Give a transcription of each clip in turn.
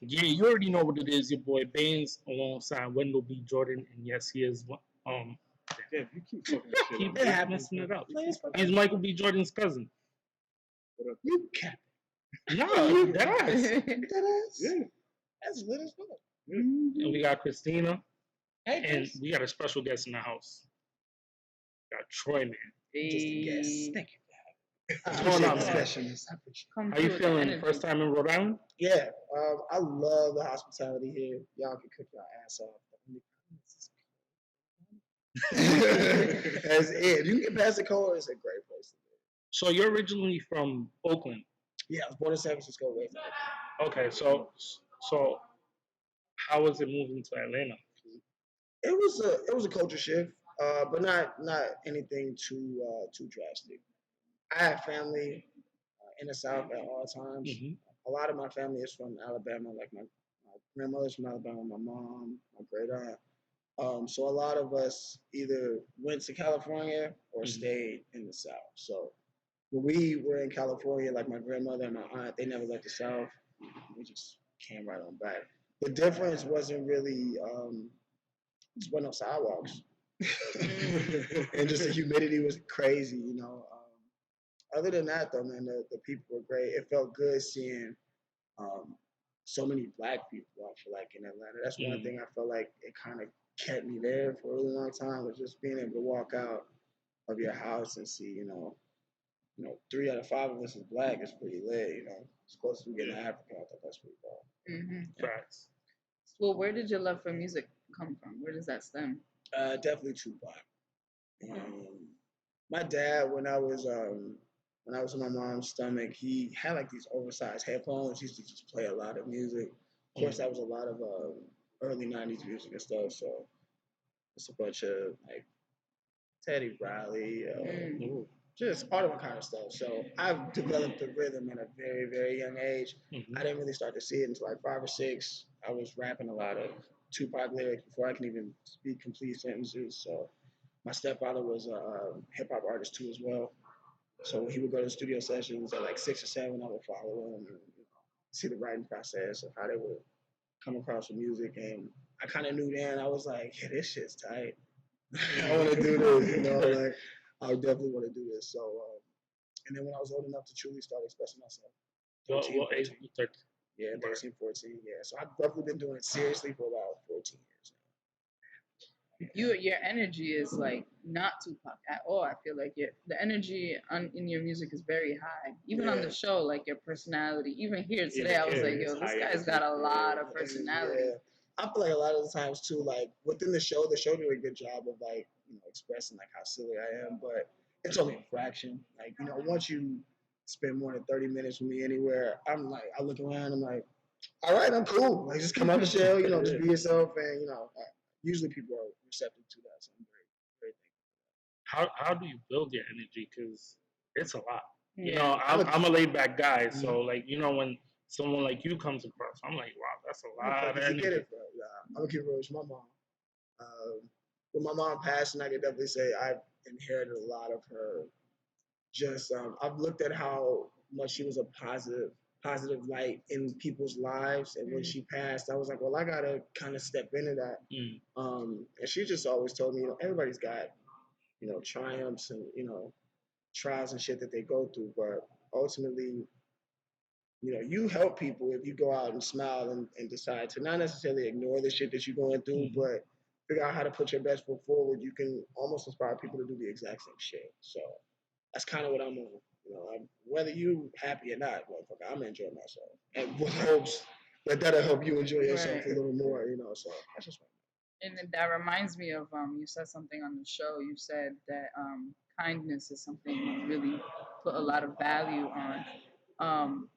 Yeah, you already know what it is. Your boy Banz alongside Wendell B Jordan, and yes, he is Damn, you keep fucking this shit keep up. messing it up. He's Michael B Jordan's cousin. You cap. No, that's Yeah. That's lit as fuck. and we got Cristina, Hey, and Chris. we got a special guest in the house. Got Troyman. Just a guess. Thank you. What's going on, man? Specialist. I appreciate it. Come How you through with the feeling? energy. First time in Rhode Island? Yeah, I love the hospitality here. Y'all can cook your ass off. That's it. You can get past the cold, it's a great place to live. So you're originally from Oakland. Yeah, I was born in San Francisco, raised in Oakland. Okay, so how was it moving to Atlanta? It was a culture shift, but not anything too drastic. I have family in the South at all times. Mhm. A lot of my family is from Alabama, like my grandmother's from Alabama, my mom, my great aunt. So a lot of us either went to California or stayed in the South. So when we were in California, like my grandmother and my aunt, they never left the South. We just came right on back. The difference wasn't really just wasn't no sidewalks, and just the humidity was crazy, you know. Other than that, though, man, the people were great. It felt good seeing so many black people. I feel like in Atlanta, that's one thing I felt like it kind of kept me there for a really long time. Was just being able to walk out of your house and see, you know, 3 out of 5 of us is black. It's pretty lit, you know. As close as we get to Africa, I thought that's pretty cool. Facts. Well, where did your love for music come from? Where does that stem? Definitely Tupac. My dad, when I was in my mom's stomach, he had like these oversized headphones. He used to just play a lot of music. Of course, that was a lot of early '90s music and stuff. So it's a bunch of like Teddy Riley, just all of that kind of stuff. So I've developed the rhythm at a very, very young age. I didn't really start to see it until like 5 or 6. I was rapping a lot of Tupac lyrics before I can even speak complete sentences. So my stepfather was a hip hop artist too as well. So when he would go to studio sessions at like 6 or 7, I would follow him and see the writing process of how they would come across with music. And I kind of knew then, I was like, yeah, this shit's tight. I want to do this, you know, like I definitely want to do this. So, and then when I was old enough to truly start expressing myself, What age? 13. Yeah, 13, 14, yeah. So I've definitely been doing it seriously for about 14 years now. Your energy is like not Tupac at all. I feel like the energy in your music is very high. Even on the show, like your personality. Even here today, I was like, yo, this guy's got a lot of personality. Yeah. I feel like a lot of the times too, like within the show did a good job of like, you know, expressing like how silly I am, but it's only a fraction. Like, you know, once you spend more than 30 minutes with me anywhere, I'm like, I look around, I'm like, all right, I'm cool. Like, just come out the shell, you know, just be yourself, and you know, usually people are receptive to that. So I'm very, very thankful. How do you build your energy? Because it's a lot. You Yeah. know, I'm a laid back guy, so like, you know, when someone like you comes across, I'm like, wow, that's a lot of energy. Get it, bro. I'm gonna keep it real with my mom. When my mom passed, and I can definitely say I've inherited a lot of her. Just I've looked at how much she was a positive light in people's lives, and when she passed, I was like, well, I gotta kind of step into that. And she just always told me, you know, everybody's got, you know, triumphs and, you know, trials and shit that they go through, but ultimately, you know, you help people if you go out and smile and decide to not necessarily ignore the shit that you're going through, but figure out how to put your best foot forward. You can almost inspire people to do the exact same shit. So that's kind of what I'm on. You know, whether you happy or not, motherfucker, I'm enjoying myself, and with hopes that that'll help you enjoy yourself a little more. You know, so that's just And that reminds me of you said something on the show. You said that kindness is something you really put a lot of value on.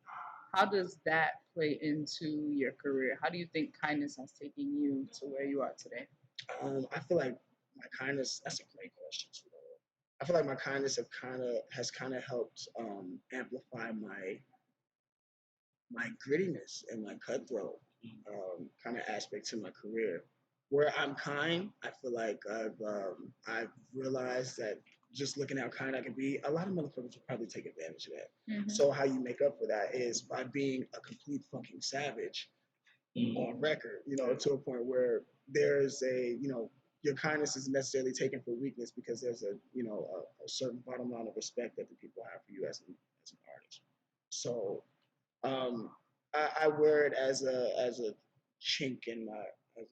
How does that play into your career? How do you think kindness has taken you to where you are today? I feel like my kindness. That's a great question. I feel like my kindness has kind of helped amplify my grittiness and my cutthroat kind of aspect to my career. Where I'm kind, I feel like I've realized that just looking how kind I can be, a lot of motherfuckers will probably take advantage of that. Mhm. So how you make up for that is by being a complete fucking savage on record, to a point where there's your kindness isn't necessarily taken for weakness because there's a certain bottom line of respect that the people have for you as an artist. So I wear it as a chink in my arm.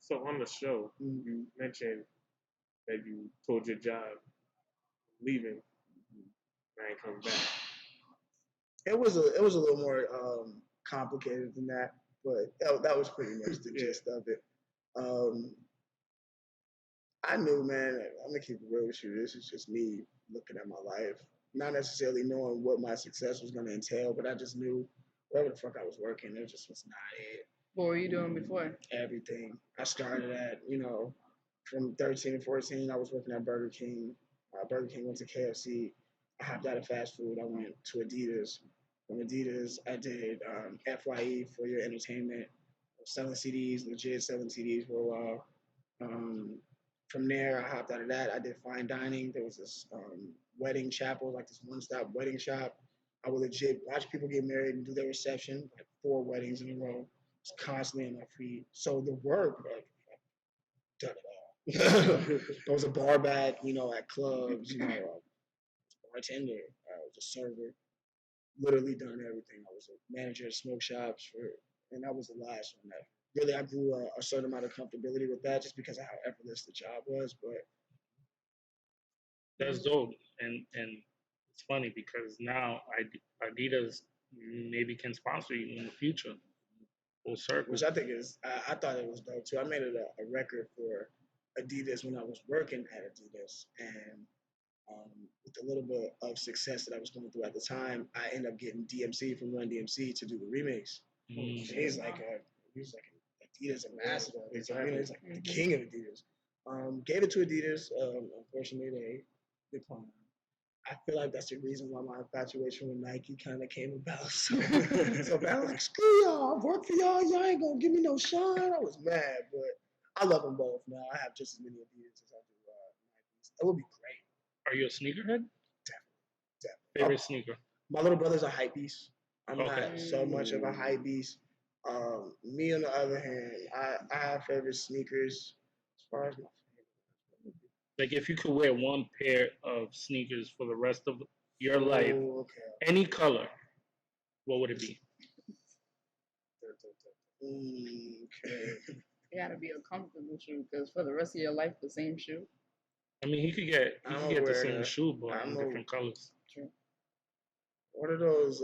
So on the show, you mentioned that you told your job leaving, and I ain't coming back. It was a little more complicated than that, but that was pretty much the gist of it. I knew, man, I'm gonna keep it real with you. This is just me looking at my life, not necessarily knowing what my success was gonna entail, but I just knew wherever the fuck I was working, it just was not it. What were you doing before? Everything. I started at, from 13 and 14, I was working at Burger King. Burger King went to KFC. I hopped out of fast food. I went to Adidas. From Adidas, I did FYE for your entertainment, selling CDs, legit selling CDs for a while. From there, I hopped out of that. I did fine dining. There was this wedding chapel, like this one-stop wedding shop. I would legit watch people get married and do their reception, like 4 weddings in a row. It's constantly in my feed. So the work, like, I've done it all. I was a bar back, at clubs, bartender, I was a server, literally done everything. I was a manager at smoke shops, and that was the last one. That really, I grew a certain amount of comfortability with that just because of how effortless the job was. But that's dope, and it's funny because now Adidas maybe can sponsor you in the future. Full circle. Which I think I thought it was dope too. I made it a record for Adidas when I was working at Adidas, and with a little bit of success that I was going through at the time, I ended up getting DMC from Run DMC to do the remix. He's like an Adidas ambassador. He's like the king of Adidas. Gave it to Adidas. Unfortunately, they declined. I feel like that's the reason why my infatuation with Nike kind of came about. So I'm like, screw y'all, I work for y'all. Y'all ain't gonna give me no shine. I was mad, but I love them both now. I have just as many Adidas as I do Nikes. It would be great. Are you a sneakerhead? Definitely. Favorite sneaker? My little brother's a hype beast. I'm not so much of a hype beast. Me on the other hand, I have favorite sneakers as far as my like if you could wear one pair of sneakers for the rest of your life, any color, what would it be? Okay. It gotta be a comfortable shoe because for the rest of your life, the same shoe. I mean, he could get the same shoe, but in different colors. True. What are those?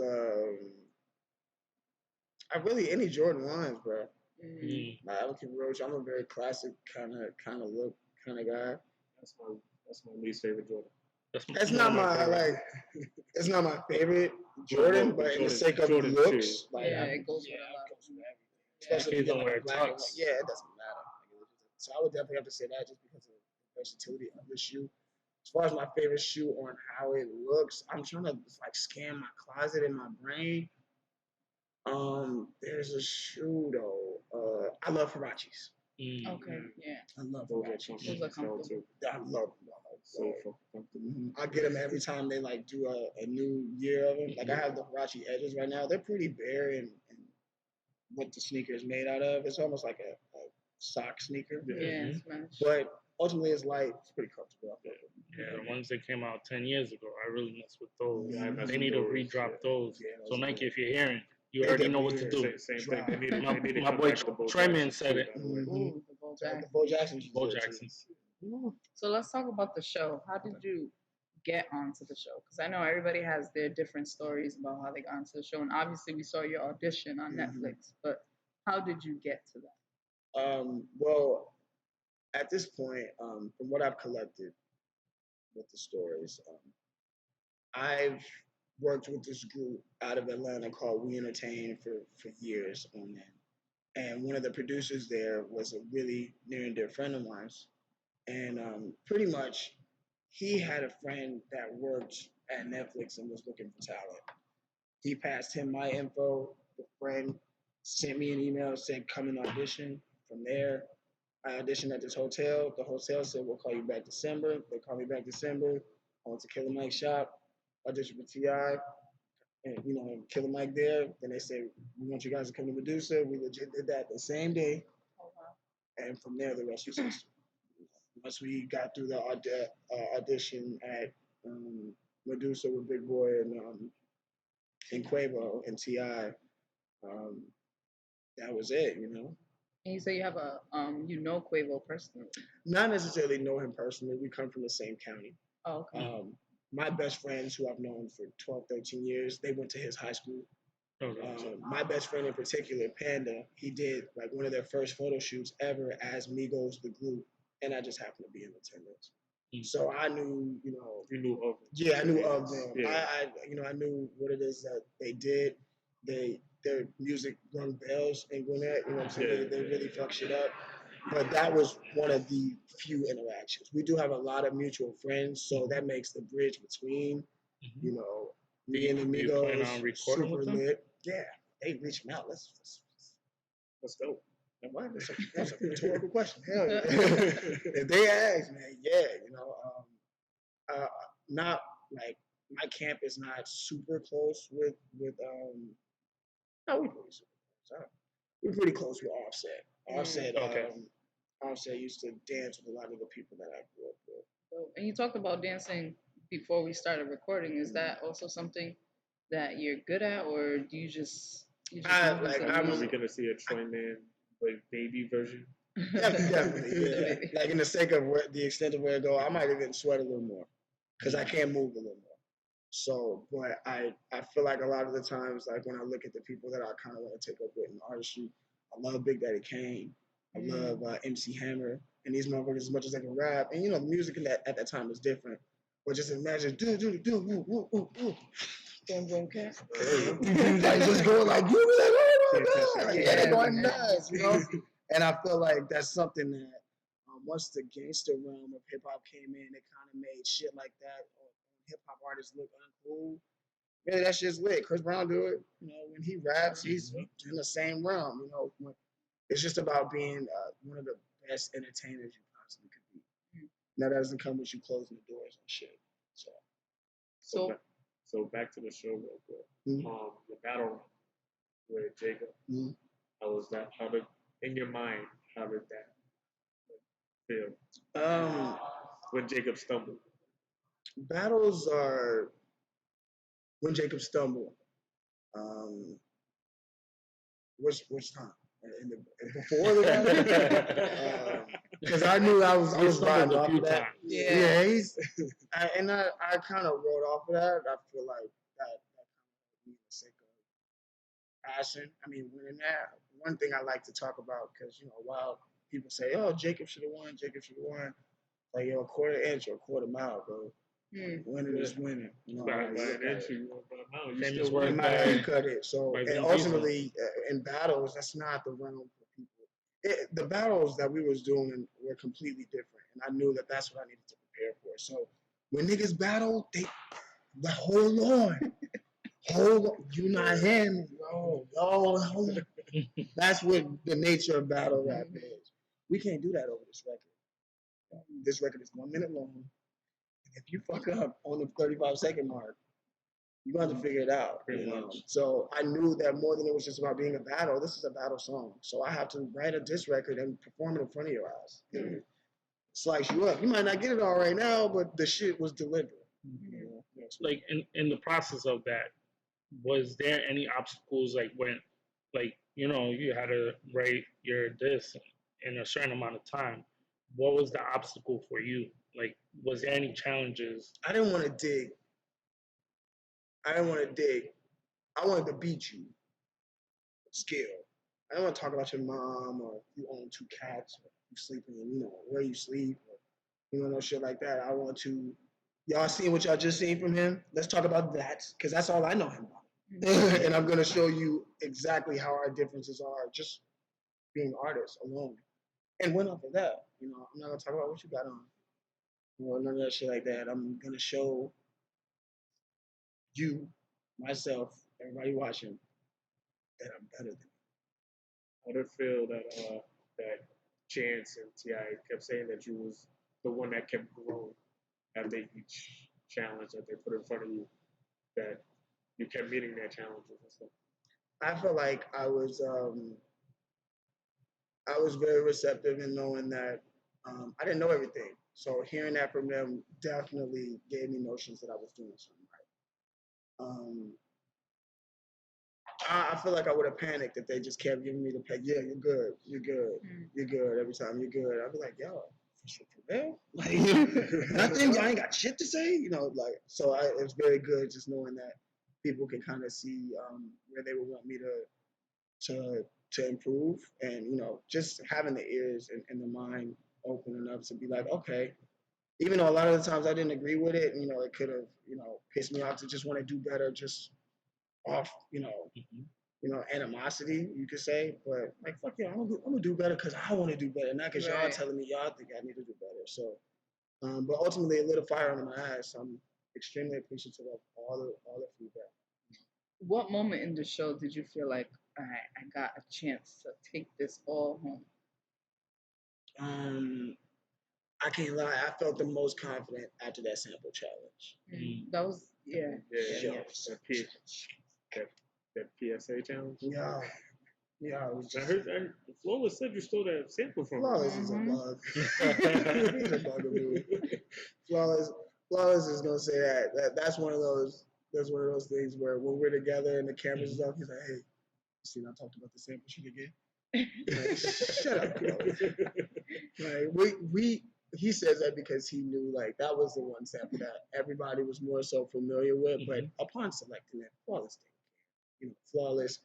Any Jordan lines, bro. I don't keep roach. I'm a very classic kind of look kind of guy. That's my least favorite Jordan. That's not my it's not my favorite Jordan, but in the sake of Jordan looks, too. It goes with a lot. Especially if you don't wear tux. Yeah, it doesn't matter. So I would definitely have to say that just because of the versatility of the shoe. As far as my favorite shoe on how it looks, I'm trying to scan my closet in my brain. There's a shoe though. I love Hirachis. Okay, yeah. I love Hirachis. Those are comfortable. I love them. So comfortable. I get them every time they do a new year of them. Like I have the Hirachi edges right now. They're pretty bare and what the sneaker is made out of. It's almost like a sock sneaker. Yeah, but ultimately it's light. It's pretty comfortable. Yeah, the ones that came out 10 years ago, I really mess with those. They need to re-drop those. So Nike, if you're hearing, you already know what to do. Same thing. My boy Troyman said it. Ooh, the Bo Jacksons. Bo Jacksons. So let's talk about the show. How did you get onto the show? Because I know everybody has their different stories about how they got onto the show, and obviously we saw your audition on Netflix. But how did you get to that? Well, at this point, from what I've collected with the stories, I've worked with this group out of Atlanta called We Entertain for years on that. And one of the producers there was a really near and dear friend of mine. And pretty much he had a friend that worked at Netflix and was looking for talent. He passed him my info. The friend sent me an email, said come and audition. From there, I auditioned at this hotel. The hotel said, we'll call you back December. They called me back December. I went to Killer Mike's shop, auditioned for T.I., and, Killer Mike there. Then they said, we want you guys to come to Medusa. We legit did that the same day. Oh, wow. And from there, the rest was history. Once we got through the audition at Medusa with Big Boy and Quavo and T.I., that was it, And you say you have Quavo personally. Not necessarily know him personally. We come from the same county. Oh, okay. My best friends, who I've known for 12, 13 years, they went to his high school. My best friend in particular, Panda, he did like one of their first photo shoots ever as Migos, the group, and I just happened to be in attendance. So I knew, You knew of them. Yeah, I knew of them. Yeah. I knew what it is that they did. Their music rung bells in Gwinnett. You know what I'm saying? They really fuck shit up. But that was one of the few interactions. We do have a lot of mutual friends, so that makes the bridge between, me and the Migos. Plan on recording super with them? lit. Yeah, they reached me out. Let's go. What? That's a rhetorical question. Hell yeah. If they ask, man, not like my camp is not super close with no, we're pretty close with Offset. Offset used to dance with a lot of the people that I grew up with. And you talked about dancing before we started recording. Is that also something that you're good at, or do you just I'm gonna see a Troyman like baby version. Definitely, yeah. Like in the sake of the extent of where it go, I might even sweat a little more because I can't move a little more. So, but I feel like a lot of the times, like when I look at the people that I kind of want to take up with in artistry, I love Big Daddy Kane. I love MC Hammer and these motherfuckers as much as they can rap. And the music at that time was different. But just imagine, woo. Boom, boom, cat. Like just going like, you like, oh my God. Yeah, going nuts, And I feel like that's something that once the gangster realm of hip hop came in, it kind of made shit like that. Hip hop artists look uncool. Really, that shit's lit. Chris Brown do it. When he raps, he's in the same realm. It's just about being one of the best entertainers you possibly could be. Now that doesn't come with you closing the doors and shit. So back to the show real quick. The battle run with Jacob. How was that? In your mind, how did that feel? When Jacob stumbled. Battles are when Jacob stumbled. Which time? Before the battle? Because I knew I was riding off of that. Yeah. I kind of rode off of that. I feel like that kind of the sake of passion. I mean, when that one thing I like to talk about, because while people say, "Oh, Jacob should have won," like a quarter inch or a quarter mile, bro. Winning is winning. By an inch, you still win. Cut it. So, and ultimately, in battles, that's not the realm for people. The battles that we was doing were completely different, and I knew that that's what I needed to prepare for. So, when niggas battle, hold on. You not him, hold on. That's what the nature of battle rap is. We can't do that over this record. This record is 1 minute long. If you fuck up on the 35-second mark, you're going to have to figure it out. So I knew that more than it was just about being a battle, this is a battle song. So I have to write a diss record and perform it in front of your eyes. Slice you up. You might not get it all right now, but the shit was delivered. Like in the process of that, was there any obstacles like when, you had to write your diss in a certain amount of time? What was the obstacle for you? Like, was there any challenges? I didn't want to dig. I wanted to beat you. Skill. I don't want to talk about your mom or you own 2 cats or you sleeping in, where you sleep or, no shit like that. I want to, y'all seen what y'all just seen from him? Let's talk about that because that's all I know him about. And I'm going to show you exactly how our differences are just being artists alone. And went off of that. I'm not going to talk about what you got on. None of that shit like that. I'm going to show you, myself, everybody watching, that I'm better than you. How did it feel that Chance and Ti kept saying that you was the one that kept growing after each challenge that they put in front of you, that you kept meeting their challenges and stuff. I feel like I was very receptive in knowing that I didn't know everything. So hearing that from them definitely gave me notions that I was doing something right. I feel like I would have panicked if they just kept giving me the peg. Yeah, you're good. You're good. You're good. Every time you're good. I'd be like, yo, for real? Like, nothing? Y'all ain't got shit to say? You know, like, so it's very good just knowing that people can kind of see where they would want me to improve, and you know, just having the ears and the mind open enough to be like, okay, even though a lot of the times I didn't agree with it, you know, it could have, you know, pissed me off to just want to do better, just off, you know, animosity, you could say. But like, fuck yeah, I'm gonna do better because I want to do better, not because y'all telling me y'all think I need to do better. So, but ultimately, it lit a fire under my ass. I'm extremely appreciative of all the feedback. What moment in the show did you feel like, all right, I got a chance to take this all home? I can't lie, I felt the most confident after that sample challenge. That was That PSA challenge. Yeah. Yeah, I heard Flawless said you stole that sample from Flawless is a bug. He's a bugaboo. Flawless is gonna say that's one of those things where when we're together and the cameras is off, he's like, hey, you see I talked about the sample shit again? Like, shut up, Flawless. Like he says that because he knew like that was the one sample that everybody was more so familiar with, but upon selecting it, Flawless didn't care. You know, Flawless,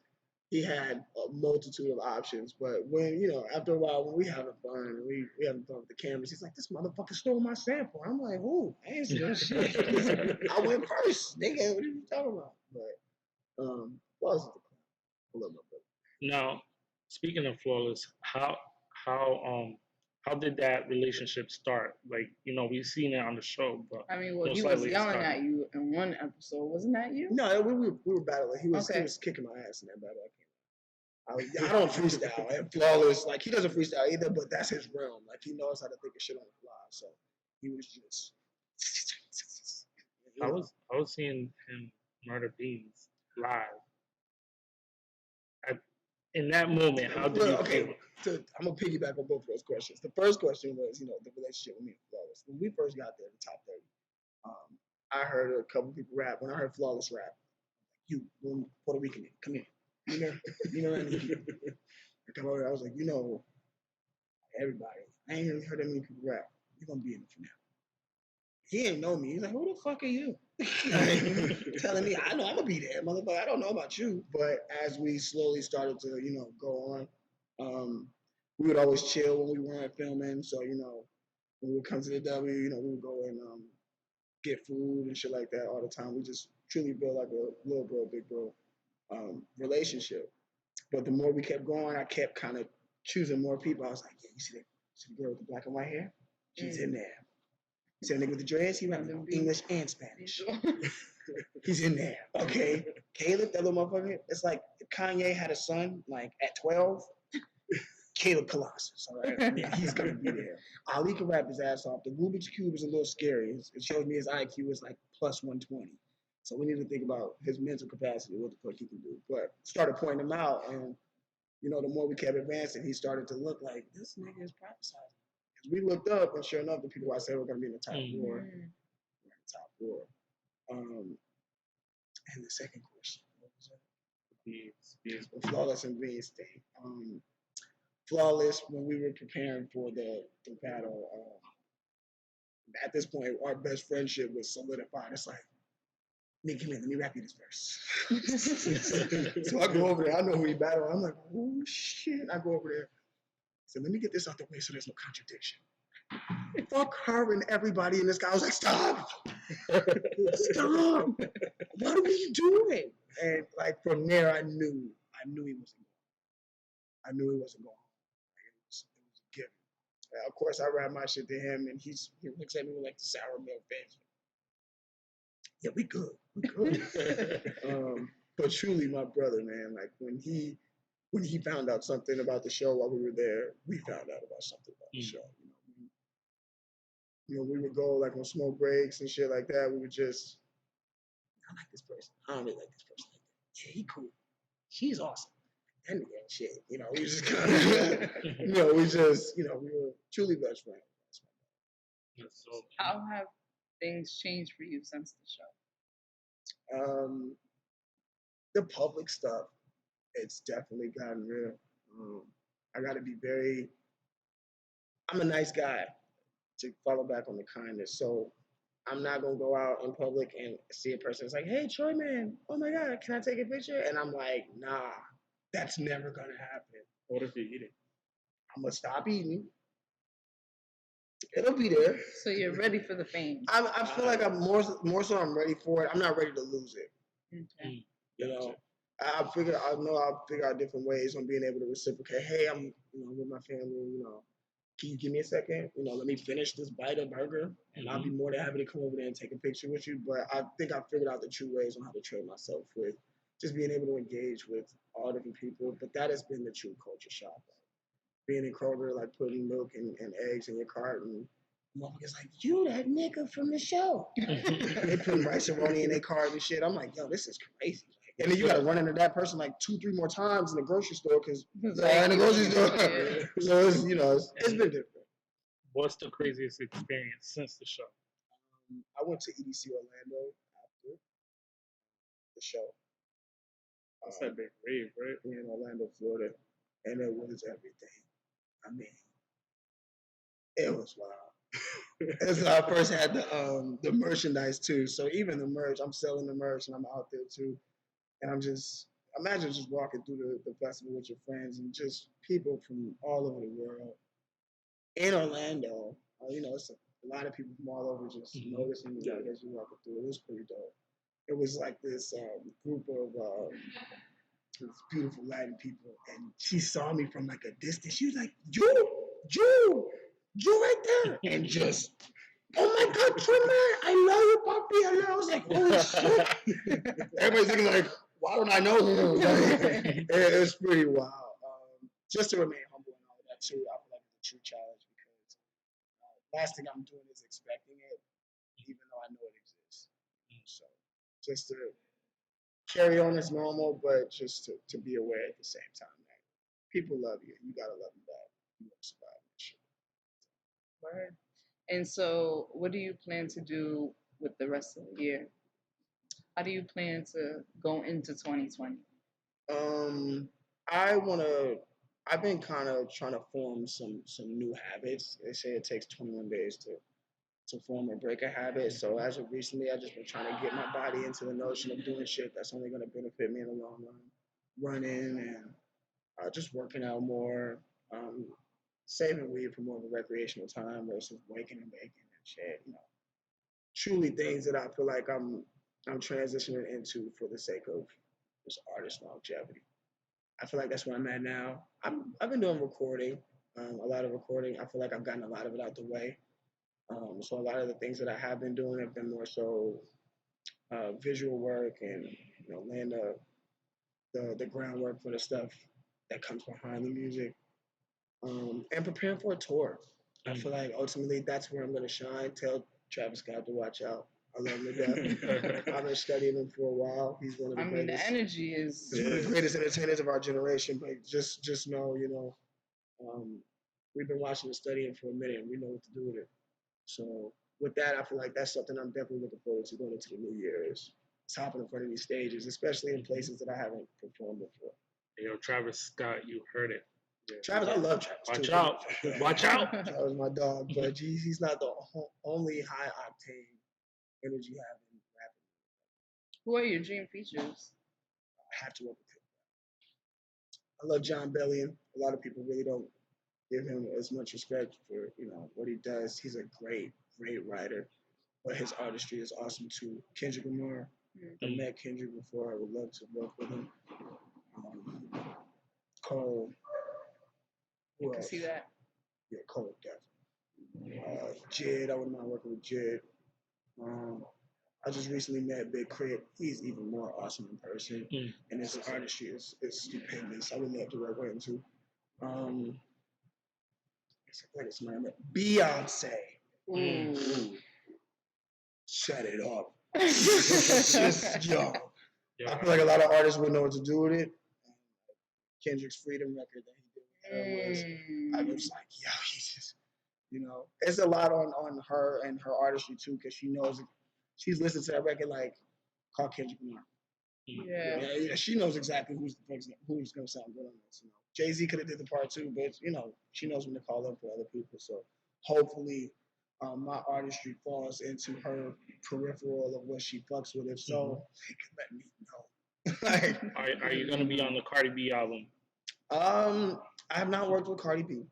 he had a multitude of options, but when, you know, after a while, when we having fun and we having fun with the cameras, he's like, this motherfucker stole my sample. I'm like, who? I ain't stealing shit. I went first, nigga. What are you talking about? But Flawless is the clown. I love my brother. Now, speaking of Flawless, how did that relationship start? Like, you know, we've seen it on the show, but I mean, well, he was yelling at you in one episode, wasn't that you? No, we were battling. He was kicking my ass in that battle. I don't freestyle. And Flawless, like, he doesn't freestyle either, but that's his realm. Like, he knows how to think of shit on the fly. So he was just. I was seeing him murder beans live. In that moment, how did you feel? I'm gonna piggyback on both of those questions. The first question was, you know, the relationship with me and Flawless. When we first got there, the top 30, I heard a couple people rap. When I heard Flawless rap, you, Puerto Rican, come here. You know what I mean? I come over, I was like, you know, everybody, I ain't really heard that many people rap. You're gonna be in it for now. He didn't know me. He's like, who the fuck are you? Telling me, I know I'm gonna be there, motherfucker. I don't know about you. But as we slowly started to, you know, go on, we would always chill when we weren't filming. So, you know, when we would come to the W, you know, we would go and get food and shit like that all the time. We just truly built like a little bro, big bro relationship. But the more we kept going, I kept kind of choosing more people. I was like, yeah, you see the girl with the black and white hair? She's in there. You see the nigga with the dreads? He rapping English and Spanish. He's in there. Okay. Caleb, that little motherfucker. It's like if Kanye had a son, like at 12, Caleb Colossus. All right. Yeah, he's gonna be there. Ali can rap his ass off. The Rubik's Cube is a little scary. It shows me his IQ is like plus 120. So we need to think about his mental capacity, what the fuck he can do. But started pointing him out, and you know, the more we kept advancing, he started to look like this nigga is prophesizing. Because we looked up, and sure enough, the people I said were going to be in the top four. We're in the top four. And the second question, what was that? Flawless and Bean State. Flawless, when we were preparing for the battle, at this point, our best friendship was solidified. It's like, nigga, come here, let me rap you this verse. So I go over there, I know who he battled. I'm like, oh shit. I go over there. So let me get this out the way so there's no contradiction. Fuck her and everybody in this guy. I was like, stop. Stop. What are you doing? And like from there, I knew he wasn't going. I knew he wasn't going. It was a given. Of course, I rap my shit to him, and he looks at me with like the sour milk face. Yeah, we good. But truly, my brother, man. Like when he when he found out something about the show while we were there, we found out about something about the show. We would go like on smoke breaks and shit like that. We would just, I like this person. I don't really like this person like that. Yeah, he cool. She's awesome. And that shit. We just kind of, we were truly best friends. So, How have things changed for you since the show? The public stuff, it's definitely gotten real. I got to be I'm a nice guy, to follow back on the kindness. So I'm not going to go out in public and see a person that's like, hey, Troyman, oh my God, can I take a picture? And I'm like, nah, that's never going to happen. What if you eat it? I'm going to stop eating. It'll be there. So you're ready for the fame. I feel like I'm more so I'm ready for it. I'm not ready to lose it. Okay. I'll figure out different ways on being able to reciprocate. Hey, I'm with my family, can you give me a second? Let me finish this bite of burger, and I'll be more than happy to come over there and take a picture with you. But I think I figured out the true ways on how to trade myself with just being able to engage with all different people. But that has been the true culture shock. Being in Kroger, like putting milk and eggs in your cart, and motherfuckers like, you that nigga from the show. They put rice and roni in their cart and shit. I'm like, yo, this is crazy. And then you got to run into that person like 2-3 more times in the grocery store because in the grocery store. So it's been different. What's the craziest experience since the show? I went to EDC Orlando after the show. That's that big rave, right? In Orlando, Florida, and it was everything. I mean, it was wild. And so I first had the merchandise too. So even the merch, I'm selling the merch and I'm out there too. And imagine just walking through the festival with your friends and just people from all over the world in Orlando. It's a lot of people from all over just noticing you as you're walking through. It was pretty dope. It was like this group of these beautiful Latin people, and she saw me from like a distance. She was like, you right there, and just, oh my God, Troyman, I love you, papi. And I was like, holy shit. Everybody's thinking like, why don't I know him? It was pretty wild. Just to remain humble and all of that too, I feel like it's a true challenge because last thing I'm doing is expecting it, even though I know it exists. So just to carry on as normal, but just to be aware at the same time that people love you. You gotta love them back. You won't survive this shit. Word. And so, what do you plan to do with the rest of the year? How do you plan to go into 2020? I've been kind of trying to form some new habits. They say it takes 21 days to form or break a habit. So as of recently, I've just been trying to get my body into the notion of doing shit that's only going to benefit me in the long run. Running and just working out more, saving weed for more of a recreational time versus waking and baking and shit. Truly things that I feel like I'm transitioning into for the sake of just artist longevity. I feel like that's where I'm at now. I've been doing recording, a lot of recording. I feel like I've gotten a lot of it out the way. So a lot of the things that I have been doing have been more so visual work and laying the groundwork for the stuff that comes behind the music, and preparing for a tour. I feel like ultimately that's where I'm gonna shine. Tell Travis Scott to watch out. I love him to death. I've been studying him for a while. He's one of the greatest. The energy is He's one of the greatest entertainers of our generation. But just know, we've been watching and studying for a minute, and we know what to do with it. So with that, I feel like that's something I'm definitely looking forward to going into the new year is hopping in front of these stages, especially in places that I haven't performed before. Yo, Travis Scott, you heard it. Yeah. Travis, I love Travis. Watch out. Watch out. Travis, my dog, but he's not the only high octane energy having rapping. Who are your dream features? I have to work with him. I love John Bellion. A lot of people really don't give him as much respect for what he does. He's a great writer, but his artistry is awesome too. Kendrick Lamar. I met Kendrick before. I would love to work with him. Cole. You can see that. Yeah, Cole definitely. Jid, I wouldn't mind working with Jid. I just recently met Big Crit. He's even more awesome in person, and his artistry is stupendous. I would love to work with him too. It's my name. Beyonce. Ooh. Shut it up. Just yo. I feel like a lot of artists would know what to do with it. Kendrick's Freedom record that he did with her I was like, yo, he's just, it's a lot on her and her artistry too, because she knows she's listened to that record like call Kendrick Lamar. Yeah, she knows exactly who's gonna sound good on this. Jay-Z could have did the part too, but she knows when to call up for other people. So hopefully, my artistry falls into her peripheral of what she fucks with. If so, they can let me know. Are you gonna be on the Cardi B album? I have not worked with Cardi B.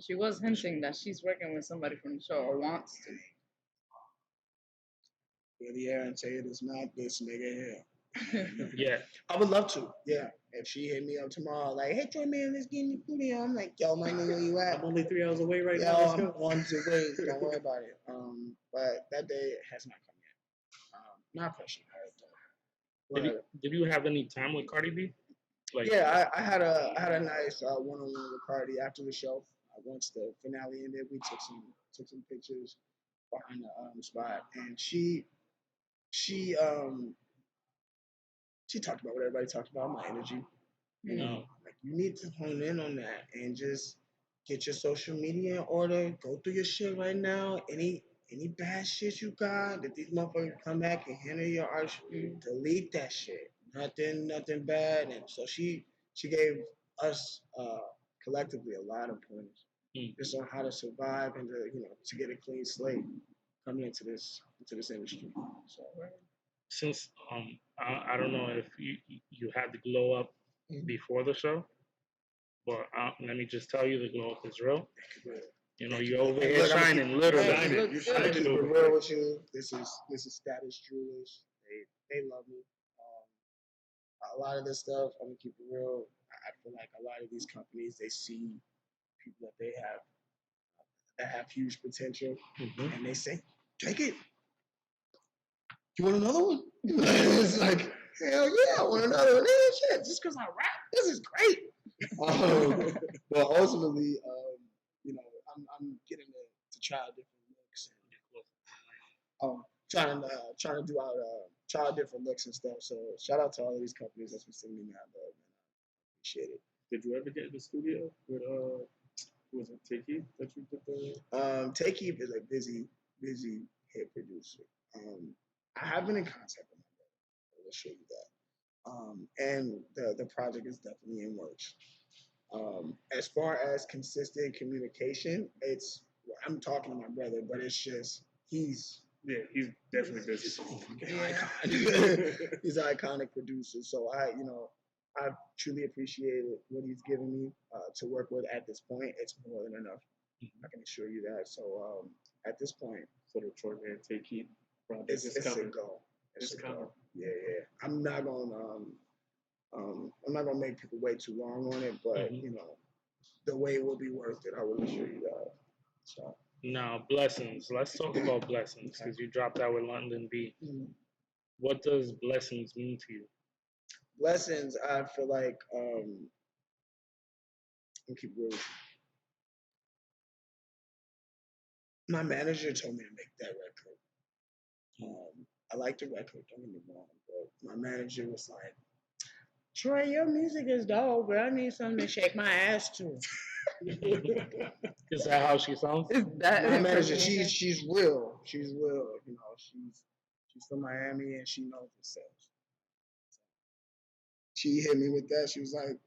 She was hinting that she's working with somebody from the show or wants to. Go the air and say it is not this nigga here. Yeah. I would love to. Yeah. If she hit me up tomorrow, like, hey, Troyman, let's get in the studio. I'm like, yo, my nigga, where you at? I'm only 3 hours away right now. Yo, I'm on to wait. Don't worry about it. But that day has not come yet. Not pressure. Did you have any time with Cardi B? Like, yeah, I had a nice one-on-one with Cardi after the show. Once the finale ended, we took some pictures behind the spot, and she talked about what everybody talked about, my energy. Like you need to hone in on that and just get your social media in order. Go through your shit right now. Any bad shit you got that these motherfuckers come back and handle your art, delete that shit. Nothing bad. And so she gave us collectively a lot of pointers just on how to survive and to get a clean slate coming into this industry. So since I don't know if you had the glow up before the show, but let me just tell you, the glow up is real. You're over here shining, literally. You're shining. Keep it real with you. This is Status Jewelers. They love me. A lot of this stuff, I'm gonna keep it real. I feel like a lot of these companies, they see people that have huge potential, and they say, "Take it. You want another one?" It's like, hell yeah, I want another one. Shit, just because I rap, this is great. But ultimately, I'm getting to try different looks and trying to do out try different looks and stuff. So shout out to all of these companies that's been sending me that love, man. I appreciate it. Did you ever get in the studio with was it Takey that you did the? Takey is a busy hit producer. I have been in contact with my brother. I will show you that. And the project is definitely in works. As far as consistent communication, I'm talking to my brother, but it's just he's definitely busy. He's an iconic producer, so I've truly appreciated what he's given me to work with at this point. It's more than enough. I can assure you that. So at this point, for the Troyman Takey project, it's a go. It's coming. Yeah. I'm not gonna make people wait too long on it, but the way will be worth it. I will assure you that. So. Now, Blessings. Let's talk about Blessings, because you dropped out with Londynn B. What does Blessings mean to you? Blessings, I feel like I'll keep real with you. My manager told me to make that record. I like the record, don't get me wrong, but my manager was like, Troy, your music is dope, but I need something to shake my ass to. Is that how she sounds? My manager, she's real. She's real. She's from Miami and she knows herself. She hit me with that. She was like,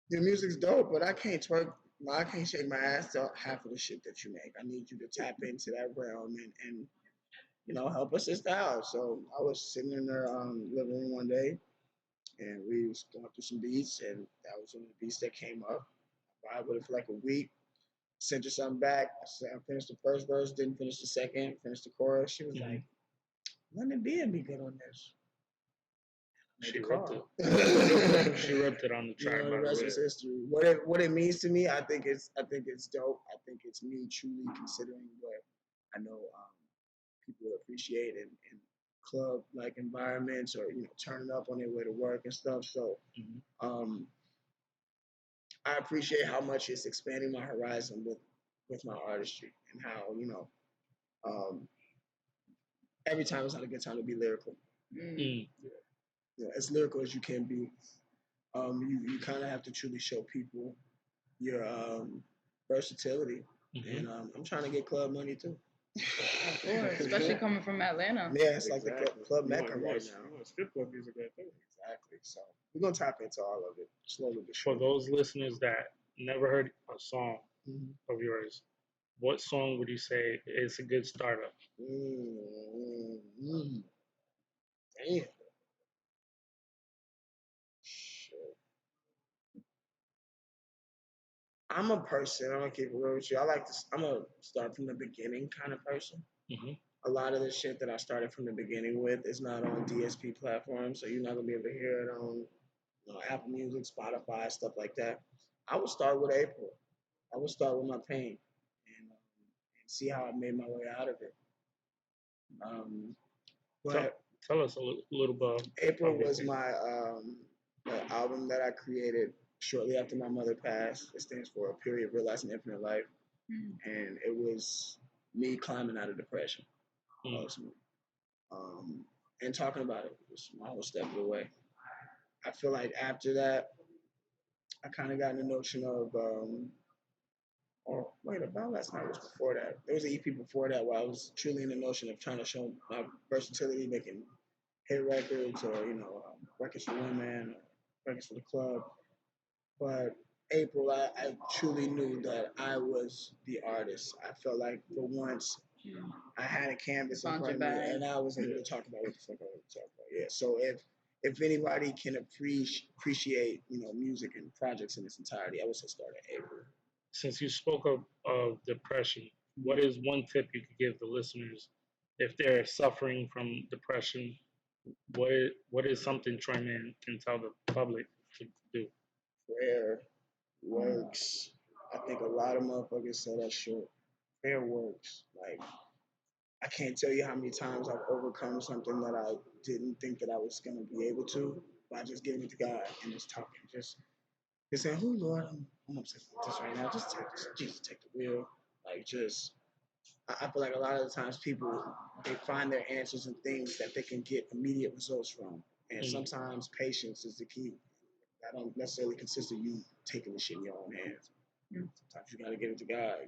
your music's dope, but I can't twerk. I can't shake my ass to half of the shit that you make. I need you to tap into that realm and help us sister out. So I was sitting in her living room one day, and we was going through some beats, and that was one of the beats that came up. I vibed with it for like a week. Sent her something back. I finished the first verse, didn't finish the second, finished the chorus. She was like, Londynn B would be good on this. She ripped it. She ripped it on the track. The rest is history. What it means to me, I think it's dope. I think it's me truly considering what I know people appreciate in club like environments or turning up on their way to work and stuff. So um, I appreciate how much it's expanding my horizon with my artistry and how um, every time it's not a good time to be lyrical. Mm. As lyrical as you can be. You kind of have to truly show people your versatility, and I'm trying to get club money too. Of course, especially coming from Atlanta. Yeah, it's like the club mecca right now. You want strip club music right there. Exactly. So we're gonna tap into all of it slowly but For surely. those listeners that never heard a song of yours, what song would you say is a good startup? Damn. Shit. I'm a person. I'm gonna keep it real with you. I like to. I'm a start from the beginning kind of person. A lot of the shit that I started from the beginning with is not on DSP platforms, so you're not gonna be able to hear it on Apple Music, Spotify, stuff like that. I would start with April. I would start with my pain and see how I made my way out of it. But Tell us a little bit. April was my album that I created shortly after my mother passed. It stands for A Period Realizing Infinite Life. And it was me climbing out of depression, ultimately. And talking about it was my whole step of the way. I feel like after that, I kind of got in the notion of, about last night was before that. There was an EP before that where I was truly in the notion of trying to show my versatility, making hit records or, records for women, records for the club. But April, I truly knew that I was the artist. I felt like for once I had a canvas in front of me and I was able to talk about what the fuck I wanted to talk about. Yeah. So if anybody can appreciate, music and projects in its entirety, I would say start at April. Since you spoke of depression, what is one tip you could give the listeners if they're suffering from depression? What is something Troyman can tell the public to do? Prayer works. I think a lot of motherfuckers sell that short. Prayer works. Like, I can't tell you how many times I've overcome something that I didn't think that I was going to be able to by just giving it to God and just talking. Just saying, "Oh Lord, I'm upset with this right now. Just take this. Jesus, take the wheel." Like, I feel like a lot of the times people, they find their answers in things that they can get immediate results from. And sometimes patience is the key. That don't necessarily consist of you taking the shit in your own hands. Sometimes you gotta give it to God,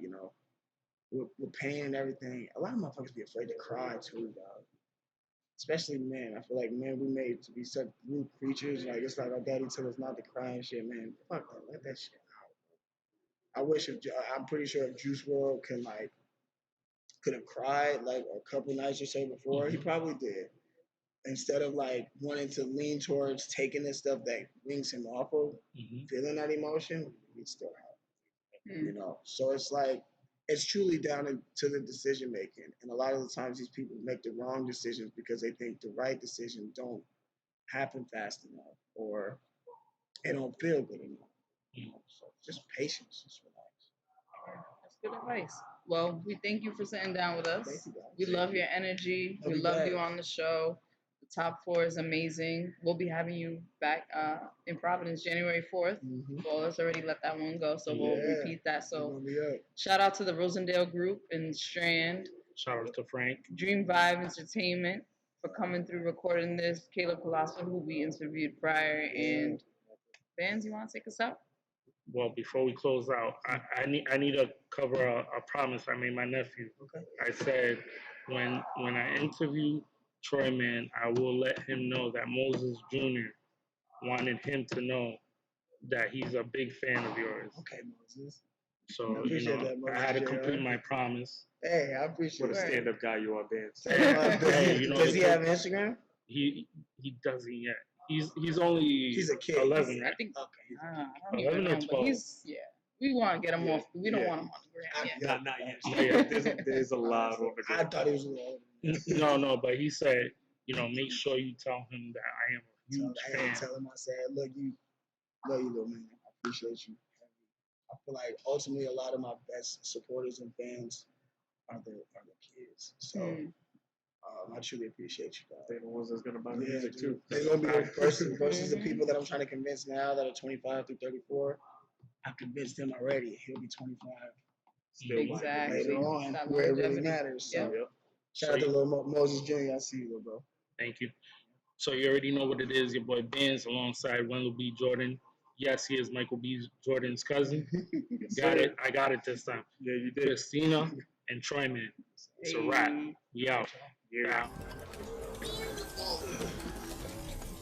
With pain and everything, a lot of motherfuckers be afraid to cry too, dog. Especially men. I feel like men, we made to be such rude creatures. Like, it's like our daddy told us not to cry and shit, man. Fuck that. Let that shit out. I'm pretty sure if Juice WRLD could have cried like a couple nights or so before, he probably did. Instead of like wanting to lean towards taking the stuff that brings him off of feeling that emotion, he'd still have. So it's like it's truly down to the decision making, and a lot of the times these people make the wrong decisions because they think the right decision don't happen fast enough or it don't feel good enough. So just patience, just relax. That's good advice. Well, we thank you for sitting down with us. Thank you, guys. We love your energy. We love you on the show. The top 4 is amazing. We'll be having you back in Providence January 4th. Well, let's already let that one go, so we'll repeat that. So shout out to the Rosendale group in Strand. Shout out to Frank. Dream Vibe Entertainment for coming through recording this. Caleb Colosso, who we interviewed prior. And Banz, you want to take us out? Well, before we close out, I need to cover a promise I made my nephew. Okay. I said when I interview Troyman, I will let him know that Moses Jr. wanted him to know that he's a big fan of yours. Okay, Moses. So I had to complete my promise. Hey, I appreciate it. What a stand-up guy you are, Banz. Does he have Instagram? He doesn't yet. He's only he's a kid. 11, right? I think. Okay. I don't 11 even know, or 12. But we want to get him off. We don't want him on the gram yet. Not yet. There's a lot on the gram. I thought he was a little. No, but he said, make sure you tell him that I am a huge fan. Tell him I said, look, you little man. I appreciate you. I feel like ultimately a lot of my best supporters and fans are the kids. So I truly appreciate you guys. They're the ones that's gonna buy the Yeah, music dude. too. They're gonna be the versus the people that I'm trying to convince now that are 25 through 34. I've convinced them already. He'll be 25 Still Exactly. later on, That where it really longevity. matters. So, Yep. Yep. shout out to Lil Moses Jr. I see you, little bro. Thank you. So you already know what it is. Your boy Banz alongside Wendell B Jordan. Yes, he is Michael B Jordan's cousin. Got it. I got it this time. Yeah, you did. Cristina and Troyman. It's a wrap. We out. Yeah. Yeah.